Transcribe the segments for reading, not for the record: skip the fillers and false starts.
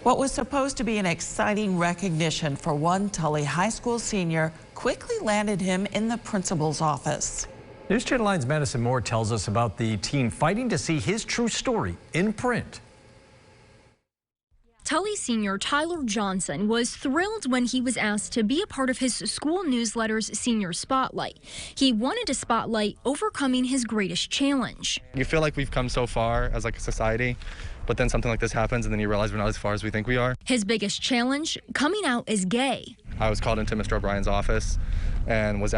What was supposed to be an exciting recognition for one Tully High School senior quickly landed him in the principal's office. News Channel 9's Madison Moore tells us about the teen fighting to see his true story in print. Tully senior Tyler Johnson was thrilled when he was asked to be a part of his school newsletter's senior spotlight. He wanted to spotlight overcoming his greatest challenge. You feel like we've come so far as a society, but then something like this happens and then you realize we're not as far as we think we are. His biggest challenge, coming out as gay. I was called into Mr. O'Brien's office and was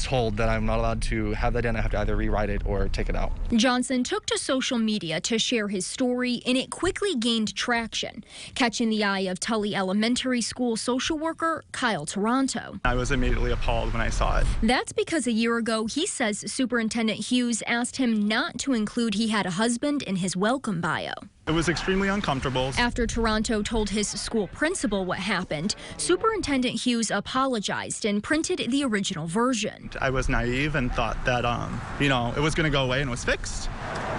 told that I'm not allowed to have that in. I have to either rewrite it or take it out. Johnson took to social media to share his story, and it quickly gained traction, catching the eye of Tully Elementary School social worker Kyle Toronto. I was immediately appalled when I saw it. That's because a year ago, he says Superintendent Hughes asked him not to include he had a husband in his welcome bio. It was extremely uncomfortable. After Toronto told his school principal what happened, Superintendent Hughes apologized and printed the original version. I was naive and thought that, it was going to go away and was fixed.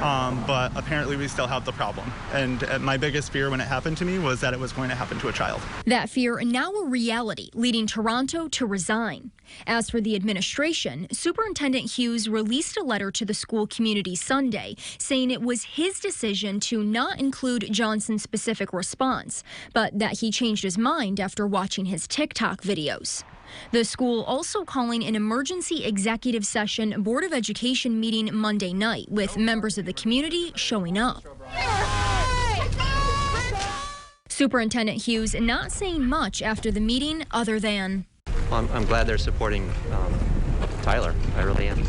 But apparently we still have the problem. And my biggest fear when it happened to me was that it was going to happen to a child. That fear now a reality, leading Toronto to resign. As for the administration, Superintendent Hughes released a letter to the school community Sunday saying it was his decision to not include Johnson's specific response, but that he changed his mind after watching his TikTok videos. The school also calling an emergency executive session Board of Education meeting Monday night with members of the community showing up. Superintendent Hughes not saying much after the meeting other than, well, I'm glad they're supporting Tyler. I really am.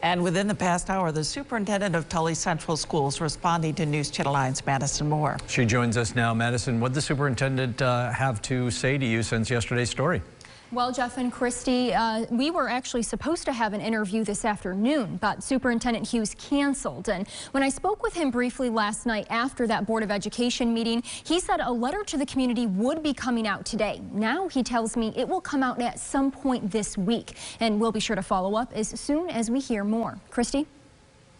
And within the past hour, the superintendent of Tully Central Schools responding to News Channel 9's Madison Moore. She joins us now. Madison, what did the superintendent have to say to you since yesterday's story? Well, Jeff and Christy, we were actually supposed to have an interview this afternoon, but Superintendent Hughes canceled. And when I spoke with him briefly last night after that Board of Education meeting, he said a letter to the community would be coming out today. Now he tells me it will come out at some point this week, and we'll be sure to follow up as soon as we hear more. Christy?